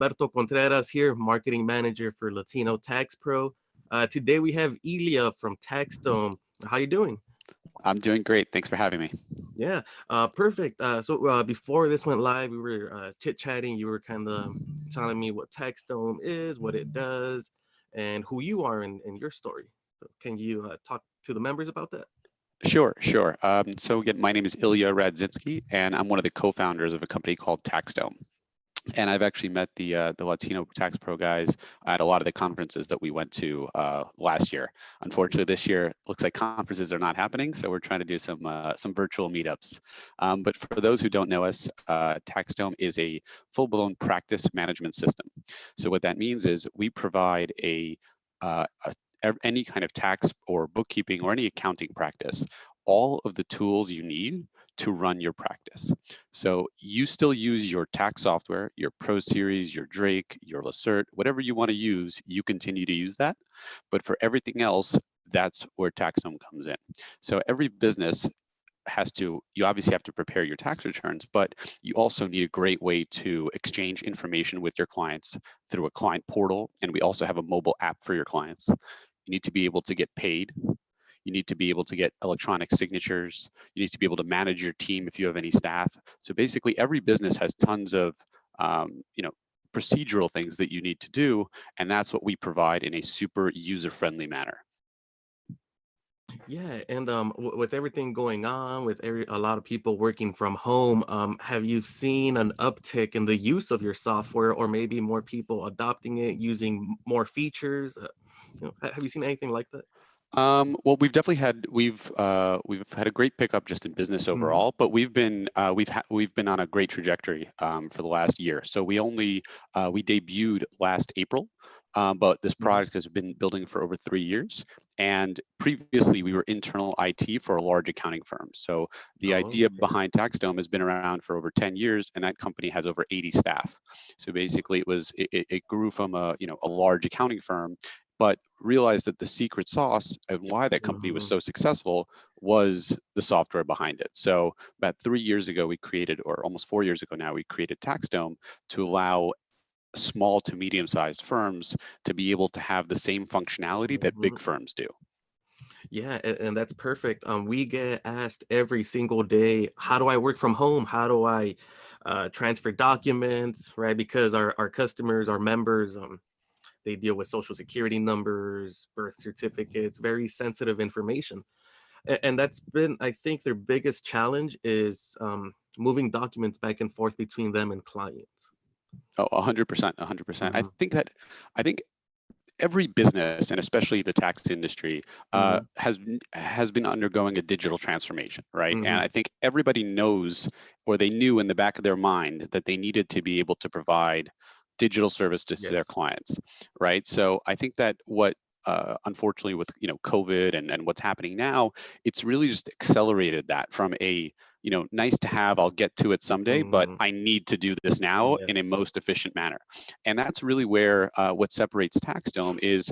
Berto Contreras here, marketing manager for Latino Tax Pro. Today we have Ilya from TaxDome. How you doing? I'm doing great. Thanks for having me. Yeah, perfect. So before this went live, we were chit-chatting. You were kind of telling me what TaxDome is, what it does, and who you are in your story. So can you talk to the members about that? Sure. So again, my name is Ilya Radzinski, and I'm one of the co-founders of a company called TaxDome. And I've actually met the Latino Tax Pro guys at a lot of the conferences that we went to last year. Unfortunately, this year looks like conferences are not happening, so we're trying to do some virtual meetups. But for those who don't know us, TaxDome is a full-blown practice management system. So what that means is we provide any kind of tax or bookkeeping or any accounting practice, all of the tools you need to run your practice. So you still use your tax software, your Pro Series, your Drake, your Lacert, whatever you want to use, you continue to use that. But for everything else, that's where TaxDome comes in. So every business you obviously have to prepare your tax returns, but you also need a great way to exchange information with your clients through a client portal. And we also have a mobile app for your clients. You need to be able to get paid. You need to be able to get electronic signatures. You need to be able to manage your team if you have any staff. So basically every business has tons of procedural things that you need to do. And that's what we provide in a super user-friendly manner. Yeah, and with everything going on, with a lot of people working from home, have you seen an uptick in the use of your software, or maybe more people adopting it, using more features? Have you seen anything like that? Well, we've had a great pickup just in business Hmm. overall, but we've been on a great trajectory for the last year. So we debuted last April, but this Hmm. product has been building for over 3 years. And previously, we were internal IT for a large accounting firm. So the Oh, idea okay. behind TaxDome has been around for over 10 years, and that company has over 80 staff. So basically, it grew from a large accounting firm, but realized that the secret sauce and why that company was Hmm. so successful was the software behind it. So about 3 years ago, or almost 4 years ago now, we created TaxDome to allow small to medium-sized firms to be able to have the same functionality that Hmm. big firms do. Yeah, and that's perfect. We get asked every single day, how do I work from home? How do I transfer documents, right? Because our customers, our members, they deal with social security numbers, birth certificates, very sensitive information. And that's been, I think, their biggest challenge is moving documents back and forth between them and clients. Oh, 100%, 100%. Hmm. I think every business, and especially the tax industry, Hmm. has been undergoing a digital transformation, right? And Hmm. I think everybody knows, or they knew in the back of their mind, that they needed to be able to provide digital services to their Yes. clients, right? So I think that unfortunately with COVID and what's happening now, it's really just accelerated that from a nice to have, I'll get to it someday, but Hmm. I need to do this now in a Yes. most efficient manner. And that's really where what separates TaxDome is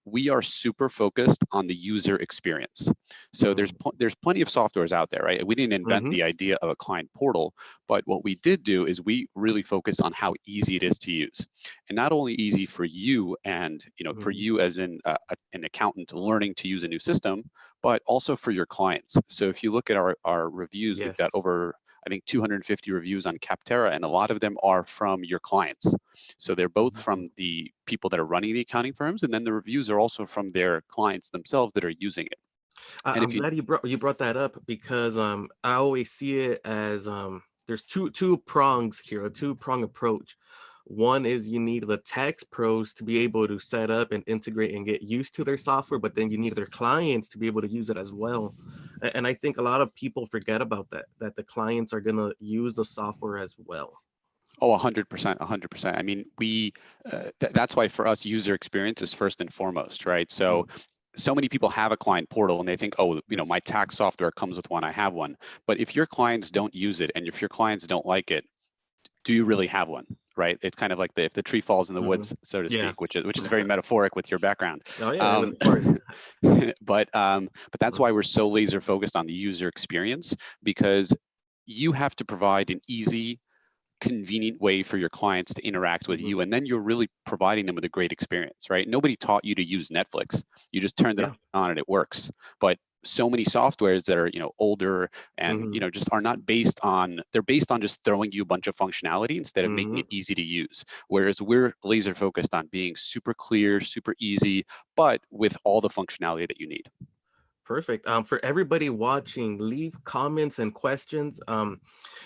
we are super focused on the user experience. So there's plenty of softwares out there, right? We didn't invent Hmm. the idea of a client portal, but what we did do is we really focus on how easy it is to use, and not only easy for you and for Hmm. you as an accountant learning to use a new system, but also for your clients. So if you look at our reviews, we've got Yes. over, I think, 250 reviews on Capterra, and a lot of them are from your clients. So they're both Mhm. from the people that are running the accounting firms, and then the reviews are also from their clients themselves that are using it. And I'm if you, glad you brought that up because I always see it as there's two prongs here, a two-prong approach. One is you need the tax pros to be able to set up and integrate and get used to their software, but then you need their clients to be able to use it as well. And I think a lot of people forget about that the clients are gonna use the software as well. oh, 100%, 100%. I mean, that's why for us, user experience is first and foremost, right? Mhm. So many people have a client portal and they think, oh, Yes. my tax software comes with one, I have one. But if your clients don't use it and if your clients don't like it, do you really have one? Right? It's kind of like if the tree falls in the Hmm. woods, so to Yeah. speak, which is very metaphoric with your background. Oh yeah, with Um, the forest. but that's Mhm. why we're so laser focused on the user experience, because you have to provide an easy, convenient way for your clients to interact with Mhm. you, and then you're really providing them with a great experience, right? Nobody taught you to use Netflix. You just turned it Yeah. on and it works. But so many softwares that are, older and, Mhm. just are not based on, they're based on just throwing you a bunch of functionality instead of making Mhm. it easy to use. Whereas we're laser focused on being super clear, super easy, but with all the functionality that you need. Perfect. For everybody watching, leave comments and questions,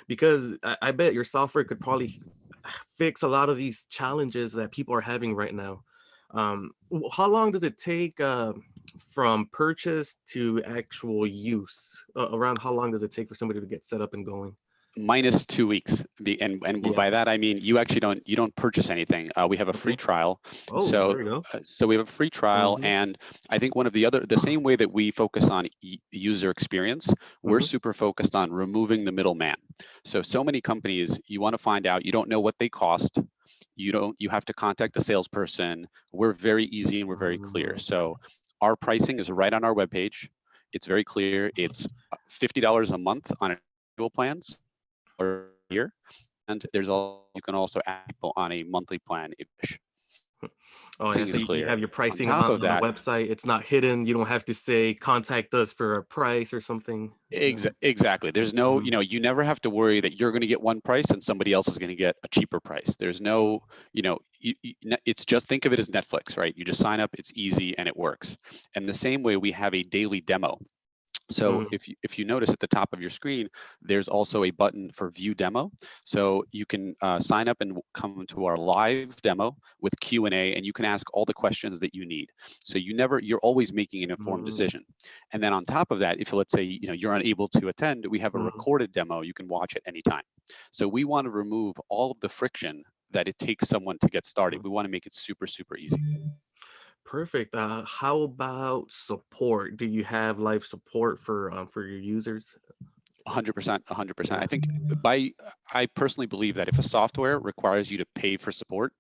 because I bet your software could probably fix a lot of these challenges that people are having right now. How long does it take from purchase to actual use? Around how long does it take for somebody to get set up and going? Minus 2 weeks. And Yeah. by that I mean you actually don't purchase anything. We have a free Okay. trial. Oh, So there you go. so we have a free trial, Mm-hmm. and I think one of the same way that we focus on user experience, we're Mm-hmm. super focused on removing the middleman. So many companies, you want to find out, you don't know what they cost. You have to contact the salesperson. We're very easy and we're very clear. So our pricing is right on our webpage. It's very clear. It's $50 a month on an annual plan or a year. And there's all, you can also add people on a monthly plan if you wish. Oh yeah, Pricing so is you clear. have your On pricing top of on the that, website. It's not hidden. You don't have to say contact us for a price or something. exactly. There's no, Mhm. you never have to worry that you're going to get one price and somebody else is going to get a cheaper price. There's no, it's just, think of it as Netflix, right? You just sign up, it's easy and it works. And the same way, we have a daily demo. So Mhm. if you notice at the top of your screen, there's also a button for view demo. So you can sign up and come to our live demo with Q&A, and you can ask all the questions that you need. So you're always making an informed Mhm. decision. And then on top of that, if let's say you're unable to attend, we have a Mhm. recorded demo you can watch at any time. So we want to remove all of the friction that it takes someone to get started. Mhm. We want to make it super, super easy. Perfect. How about support? Do you have live support for your users? 100%, 100%. Yeah. I personally believe that if a software requires you to pay for support,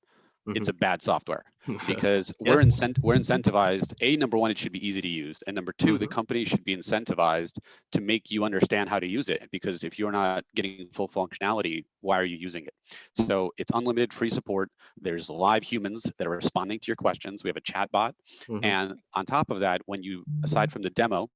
it's Mhm. a bad software, because Yeah. we're incentivized. Number one, it should be easy to use, and number two, the Mhm. company should be incentivized to make you understand how to use it. Because if you're not getting full functionality, why are you using it? So it's unlimited free support. There's live humans that are responding to your questions. We have a chat bot, Mhm. and on top of that, aside from the demo,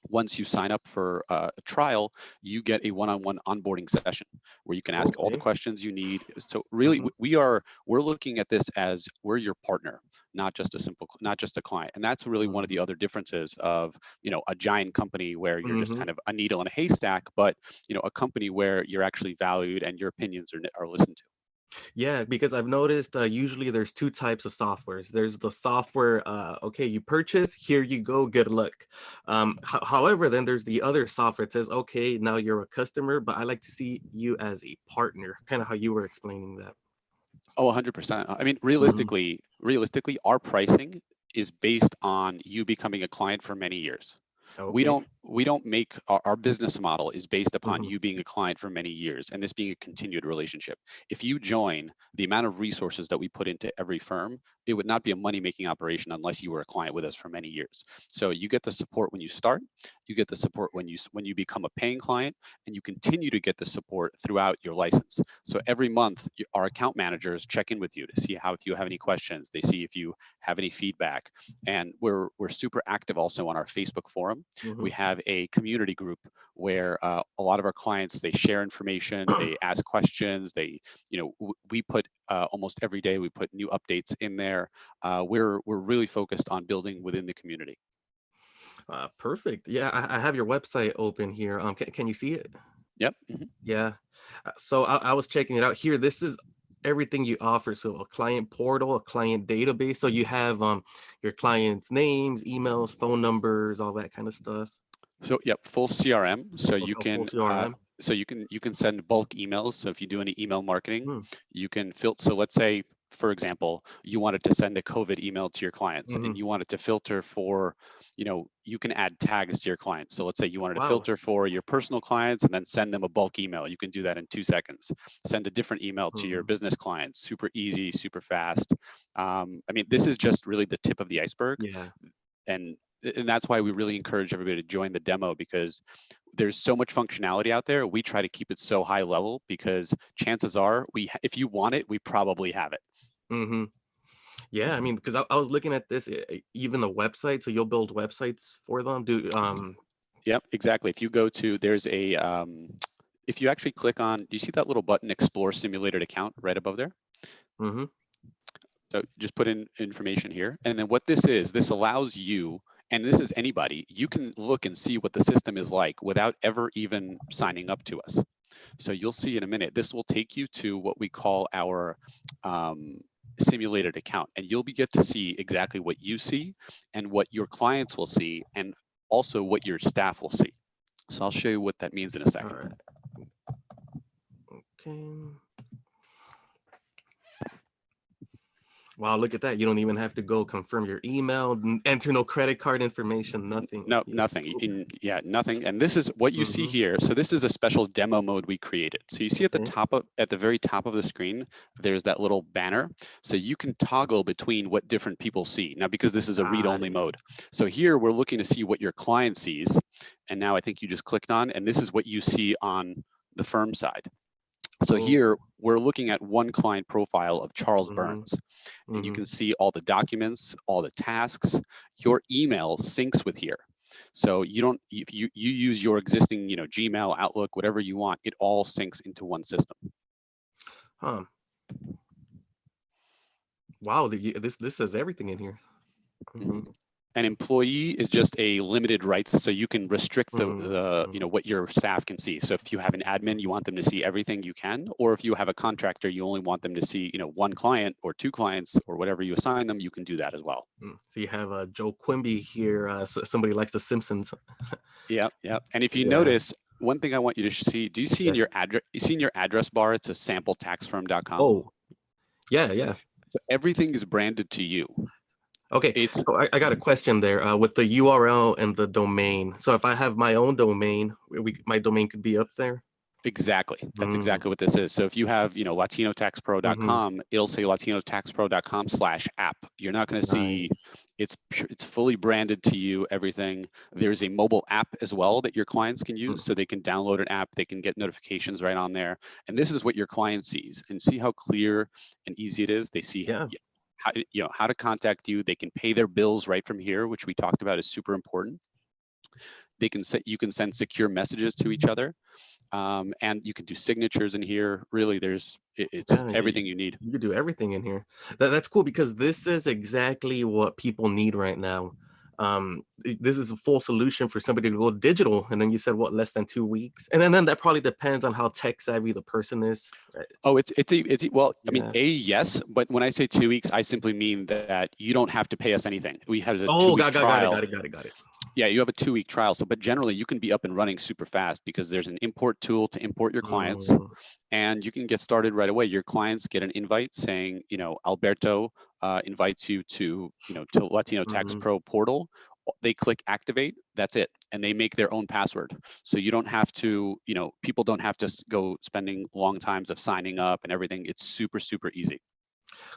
once you sign up for a trial, you get a one-on-one onboarding session where you can ask all the Okay. questions you need. So really, Mhm. we're looking at this as we're your partner, not just a client. And that's really one of the Mhm. other differences of, a giant company where you're just Mhm. kind of a needle in a haystack, but a company where you're actually valued and your opinions are listened to. Yeah, because I've noticed usually there's two types of softwares. There's the software, okay, you purchase, here you go, good luck. However, then there's the other software. It says, okay, now you're a customer, but I like to see you as a partner, kind of how you were explaining that. Oh, 100%. I mean, Mhm. realistically, our pricing is based on you becoming a client for many years. Okay. We don't make our business model is based upon Mhm. you being a client for many years and this being a continued relationship. If you join, the amount of resources that we put into every firm, it would not be a money making operation unless you were a client with us for many years. So you get the support when you start, you get the support when you become a paying client, and you continue to get the support throughout your license. So every month, our account managers check in with you to see how, if you have any questions, they see if you have any feedback. And we're super active also on our Facebook forum. We Mhm. have a community group where a lot of our clients, they share information, they ask questions, we put almost every day, we put new updates in there. We're really focused on building within the community. Perfect. Yeah, I have your website open here. Can you see it? Yep. Mhm. Yeah. So I was checking it out here. This is everything you offer. So a client portal, a client database. So you have your clients' names, emails, phone numbers, all that kind of stuff. So yep, full CRM. Okay, a full CRM. So you can send bulk emails. So if you do any email marketing, Hmm. you can filter. So let's say, for example, you wanted to send a COVID email to your clients and Hmm. you wanted to filter for, you can add tags to your clients. So let's say you wanted to Wow. filter for your personal clients and then send them a bulk email. You can do that in 2 seconds. Send a different email to your Hmm. business clients. Super easy, super fast. I mean, this is just really the tip of the iceberg. Yeah. And and that's why we really encourage everybody to join the demo, because there's so much functionality out there. We try to keep it so high level because chances are if you want it, we probably have it. Mm-hmm. Yeah, I mean, because I was looking at this, even the website. So you'll build websites for them. Yep, exactly. If you go to, there's a, if you actually click on, do you see that little button, Explore Simulated Account, right above there? Mm-hmm. So just put in information here. And then what this allows you, and this is anybody, you can look and see what the system is like without ever even signing up to us. So you'll see in a minute, this will take you to what we call our simulated account, and you'll get to see exactly what you see and what your clients will see, and also what your staff will see. So I'll show you what that means in a All second. right. Okay. Wow, look at that. You don't even have to go confirm your email, enter no credit card information, nothing. No, Yeah. nothing. Yeah, nothing. And this is what you see here. So this is a special demo mode we created. So you see at the very top of the screen, there's that little banner. So you can toggle between what different people see. Now, because this is a read-only mode. So here we're looking to see what your client sees. And now I think you just clicked on, and this is what you see on the firm side. So here we're looking at one client profile of Charles Burns, and you can see all the documents, all the tasks. Your email syncs with here. So you don't, if you use your existing, Gmail, Outlook, whatever you want, it all syncs into one system. Huh. Wow, this says everything in here. An employee is just a limited rights, so you can restrict the what your staff can see. So if you have an admin, you want them to see everything you can, or if you have a contractor, you only want them to see one client or two clients or whatever you assign them, you can do that as well. So you have Joe Quimby here. Somebody likes The Simpsons. Yeah. And if you notice, one thing I want you to see, do you see in your address? You see in your address bar, it's a sampletaxfirm.com. Oh, yeah. So everything is branded to you. Okay, so I got a question there with the URL and the domain. So if I have my own domain, my domain could be up there? Exactly. That's exactly what this is. So if you have, latinotaxpro.com, it'll say latinotaxpro.com/app. You're not going to see, it's fully branded to you, everything. There's a mobile app as well that your clients can use. So they can download an app, they can get notifications right on there. And this is what your client sees. And see how clear and easy it is. They see how to contact you. They can pay their bills right from here, which we talked about is super important. You can send secure messages to each other. And you can do signatures in here. Really, it's everything you need. You can do everything in here. That's cool, because this is exactly what people need right now. This is a full solution for somebody to go digital. And then you said, what, less than 2 weeks? And then that probably depends on how tech savvy the person is. Right? Oh, well, I mean, yes, but when I say 2 weeks, I simply mean that you don't have to pay us anything. We have a 2-week trial. Got it. Yeah, you have a 2-week trial. So, but generally you can be up and running super fast because there's an import tool to import your clients, and you can get started right away. Your clients get an invite saying, Alberto invites you to Latino Tax Pro portal. They click activate, that's it. And they make their own password. So you don't have to, people don't have to go spending long times of signing up and everything. It's super, super easy.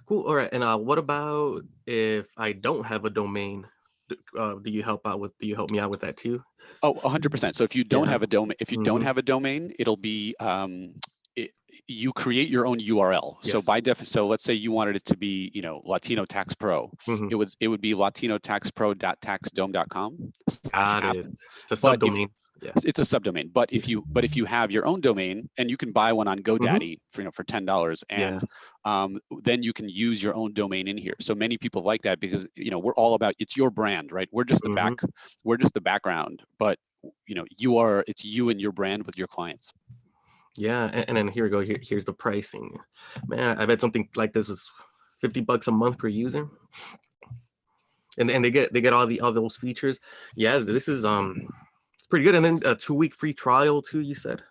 Cool. All right. And what about if I don't have a domain? Do you help me out with that too? Oh, 100%. So if you don't have a domain, don't have a domain, it'll be you create your own URL. So so let's say you wanted it to be, Latino Tax Pro. It would be latinotaxpro.taxdome.com. Got it. It's a subdomain. It's a subdomain. But if you have your own domain, and you can buy one on GoDaddy for $10, and then you can use your own domain in here. So many people like that because we're all about, it's your brand, right? We're just the background, but it's you and your brand with your clients. Yeah, and then here we go. Here's the pricing. Man, I bet something like this is $50 a month per user, and they get all those features. Yeah, this is it's pretty good. And then a 2-week free trial too. You said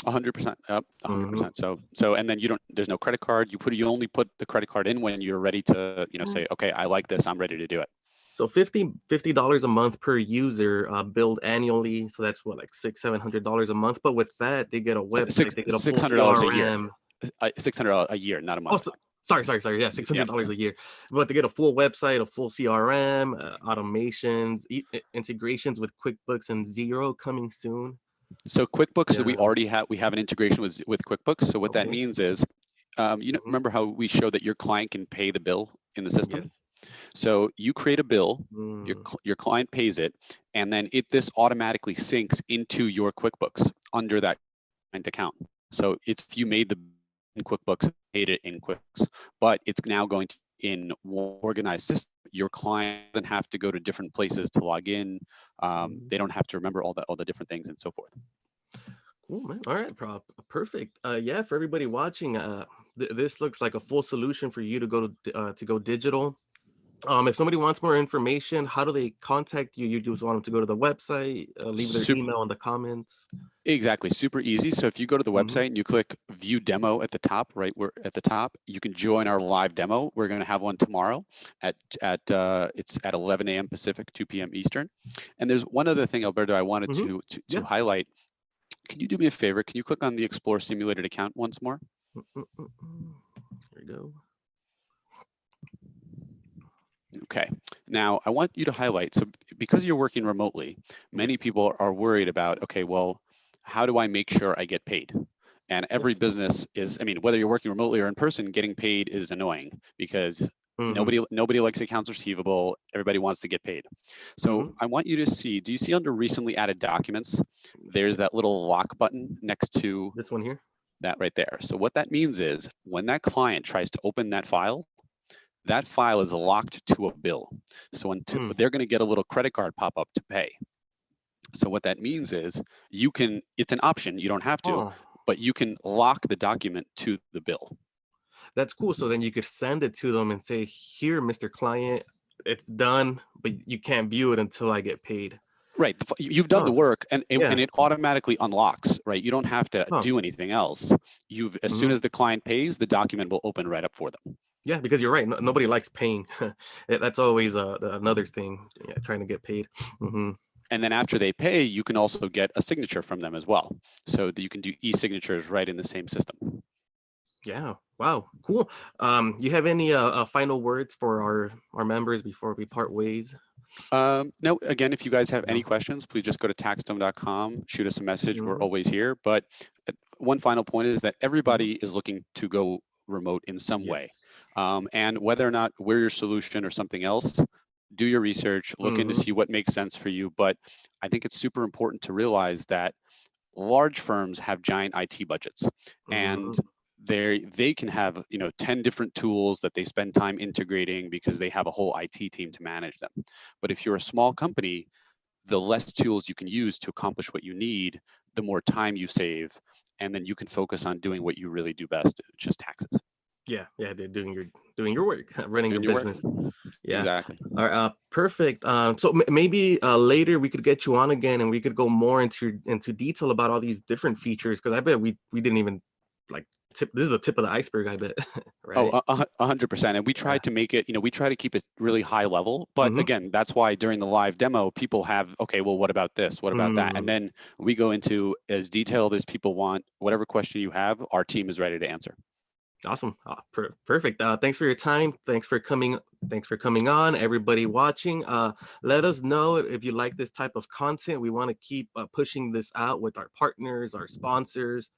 100%. Yep, 100%. So and then there's no credit card. You only put the credit card in when you're ready to say, okay, I like this, I'm ready to do it. So $50 a month per user, billed annually. So that's what, like $700 a month. But with that, they get a website, they get a full $600 a year. CRM. $600 a year, not a month. Oh, Sorry. Yeah, Yep. $600 a year. But to get a full website, a full CRM, automations, integrations with QuickBooks and Zero coming soon. So QuickBooks, Yeah. we have an integration with QuickBooks. So what that Okay. means is, remember how we showed that your client can pay the bill in the system? Yes. So you create a bill, Mm. your client pays it, and then this automatically syncs into your QuickBooks under that client account. So it's if you made the in QuickBooks, paid it in QuickBooks, but it's now going to in one organized system. Your client doesn't have to go to different places to log in. They don't have to remember all the different things and so forth. Cool, man. All right, perfect. Yeah, for everybody watching, this looks like a full solution for you to go digital. If somebody wants more information, how do they contact you? You just want them to go to the website, leave their Super, email in the comments. exactly, super easy. So if you go to the Hmm. website and you click View Demo at the top, right, we're at the top, you can join our live demo. We're going to have one tomorrow it's at 11 a.m. Pacific, 2 p.m. Eastern. And there's one other thing, Alberto, I wanted Hmm. to highlight. Can you do me a favor? Can you click on the Explore Simulated Account once more? There you go. Okay, now I want you to highlight, so because you're working remotely, many Yes. people are worried about, okay, well, how do I make sure I get paid? And every Yes. business is, I mean, whether you're working remotely or in person, getting paid is annoying because Hmm. nobody likes accounts receivable. Everybody wants to get paid. So Hmm. I want you to see, do you see under recently added documents, there's that little lock button next to This one here. that right there. So what that means is when that client tries to open that file is locked to a bill. So until Mm. they're going to get a little credit card pop up to pay. So what that means is it's an option, you don't have to, Oh, but you can lock the document to the bill. that's cool. So then you could send it to them and say, "Here, Mr. Client, it's done, but you can't view it until I get paid." Right, you've done the Oh, work and yeah. it automatically unlocks, right? You don't have to Huh. do anything else. As soon Hmm. as the client pays, the document will open right up for them. Yeah, because you're right. Nobody likes paying. That's always another thing. Yeah, trying to get paid. Hmm. And then after they pay, you can also get a signature from them as well. So that you can do e-signatures right in the same system. Yeah. Wow. Cool. You have any final words for our members before we part ways? No, again, if you guys have any No. questions, please just go to taxdome.com, shoot us a message. We're Hmm. always here. But one final point is that Hmm. everybody is looking to go remote in some way. Yes. And whether or not we're your solution or something else, do your research, look in to Hmm. see what makes sense for you. But I think it's super important to realize that large firms have giant IT budgets, and Hmm. they can have 10 different tools that they spend time integrating because they have a whole IT team to manage them. But if you're a small company, the less tools you can use to accomplish what you need, the more time you save, and then you can focus on doing what you really do best, which is taxes. Yeah. Yeah. They're doing your work, running your Doing your work. business. Yeah. Exactly. All right, perfect. So maybe later we could get you on again, and we could go more into detail about all these different features. Because I bet we didn't even like tip. This is the tip of the iceberg. I bet, Oh, right? 100%. And we try Yeah. to make it, we try to keep it really high level. But Mm-hmm. again, that's why during the live demo, people have, okay, well, what about this? What about that? And Mm, then we go into as detailed as people want. Whatever question you have, our team is ready to answer. awesome. Perfect. Thanks for your time. Thanks for coming. Thanks for coming on. Everybody watching. Let us know if you like this type of content. We want to keep pushing this out with our partners, our sponsors,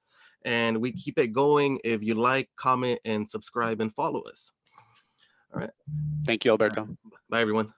and we keep it going. If you like, comment, and subscribe and follow us. All right. Thank you, All right. Alberto. Bye, everyone.